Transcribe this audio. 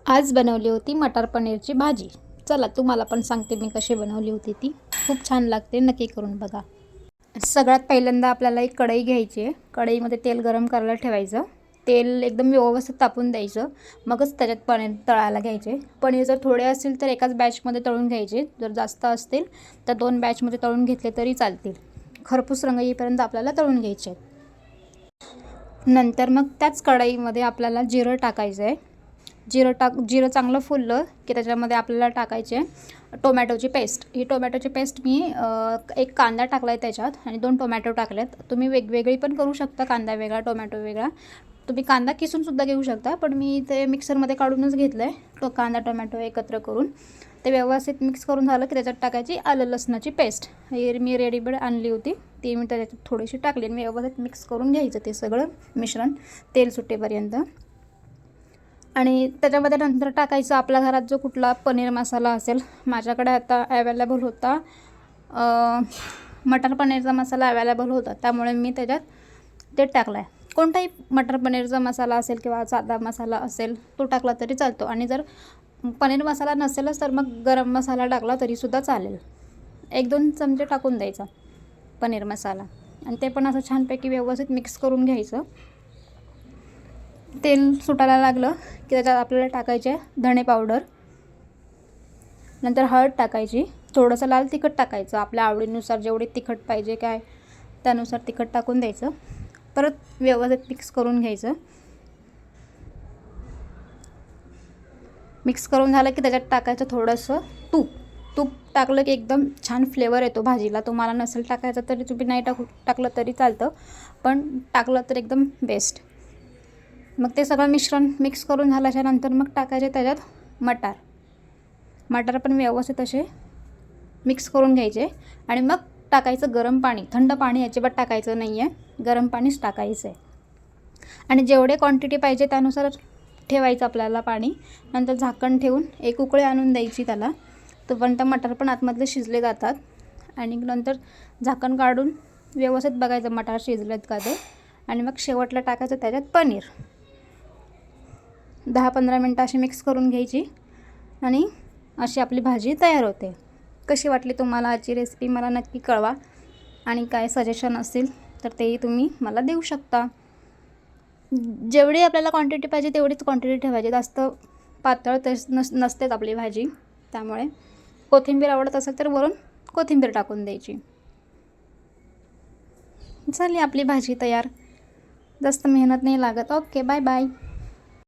आज बनवली होती मटार पनीरची भाजी। चला तुम्हाला पण सांगते मी कशी बनवली होती ती। खूप छान लागते, नक्की करून बघा। सगळ्यात पहिल्यांदा आपल्याला एक कढई घ्यायची आहे। कढईमध्ये तेल गरम करायला ठेवायचं। तेल एकदम व्यवस्थित तापून द्यायचं, मगच त्याच्यात पनीर तळायला घ्यायचे। पनीर जर थोडे असतील तर एकाच बॅचमध्ये तळून घ्यायचे, जर जास्त असतील तर दोन बॅचमध्ये तळून घेतले तरी चालतील। खरपूस रंग येईपर्यंत आपल्याला तळून घ्यायचे। नंतर मग त्याच कढईमध्ये आपल्याला जिरं टाकायचं आहे। जिरं चांगलं फुललं की त्याच्यामध्ये आपल्याला टाकायचे टोमॅटोची पेस्ट। ही टोमॅटोची पेस्ट मी एक कांदा टाकला आहे त्याच्यात आणि 2 टोमॅटो टाकलेत। तुम्ही वेगवेगळी पण करू शकता, कांदा वेगळा टोमॅटो वेगळा। तुम्ही कांदा किसून सुद्धा घेऊ शकता, पण मी ते मिक्सरमध्ये काढूनच घेतलं आहे। तो कांदा टोमॅटो एकत्र करून ते व्यवस्थित मिक्स करून झालं की त्याच्यात टाकायची आलं लसणाची पेस्ट। ही मी रेडीमेड आणली होती, ती मी त्याच्यात थोडीशी टाकली आणि व्यवस्थित मिक्स करून घ्यायचं ते सगळं मिश्रण तेल सुटेपर्यंत। आणि त्याच्यामध्ये नंतर टाकायचं आपल्या घरात जो कुठला पनीर मसाला असेल। माझ्याकडे आता अवेलेबल होता मटर पनीरचा मसाला अवेलेबल होता, त्यामुळे मी त्याच्यात ते टाकला आहे। कोणताही मटर पनीरचा मसाला असेल किंवा साधा मसाला असेल तो टाकला तरी चालतो। आणि जर पनीर मसाला नसेलच तर मग गरम मसाला टाकला तरीसुद्धा चालेल। 1-2 चमचे टाकून द्यायचा पनीर मसाला आणि ते पण असं छानपैकी व्यवस्थित मिक्स करून घ्यायचं। तेल सुटायला लागलं की त्याच्यात आपल्याला टाकायचे धणे पावडर, नंतर हळद टाकायची, थोडंसं लाल तिखट टाकायचं आपल्या आवडीनुसार, जेवढे तिखट पाहिजे काय त्यानुसार तिखट टाकून द्यायचं। परत व्यवस्थित मिक्स करून घ्यायचं। मिक्स करून झालं की त्याच्यात टाकायचं थोडंसं तूप टाकलं की एकदम छान फ्लेवर येतो भाजीला। तुम्हाला नसेल टाकायचं तरी तुम्ही नाही टाकलं तरी चालतं, पण टाकलं तर एकदम बेस्ट। मग ते सगळं मिश्रण मिक्स करून झाल्याच्यानंतर मग टाकायचे त्याच्यात मटार पण व्यवस्थित असे मिक्स करून घ्यायचे। आणि मग टाकायचं गरम पाणी, थंड पाणी अजिबात टाकायचं नाही आहे, गरम पाणीच टाकायचं आहे। आणि जेवढे क्वांटिटी पाहिजे त्यानुसार ठेवायचं आपल्याला पाणी। नंतर झाकण ठेवून एक उकळी आणून द्यायची त्याला, तोपर्यंत मटार पण आतमधले शिजले जातात। आणि नंतर झाकण काढून व्यवस्थित बघायचं मटार शिजलेत का ते, आणि मग शेवटला टाकायचं त्याच्यात पनीर। 10-15 मिनटं अशी मिक्स करून घ्यायची आणि अशी आपली भाजी तयार होते। कशी वाटली तुम्हाला आजची रेसिपी मला नक्की कळवा, आणि काय सजेशन असतील तर तेही तुम्ही मला देऊ शकता। जेवढी आपल्याला क्वांटिटी पाहिजे तेवढीच क्वांटिटी ठेवायची, जास्त पातळ नसतेच आपली भाजी। त्यामुळे कोथिंबीर आवडत असेल तर वरून कोथिंबीर टाकून द्यायची। झाली आपली भाजी तयार, जास्त मेहनत नाही लागत। Okay, bye bye.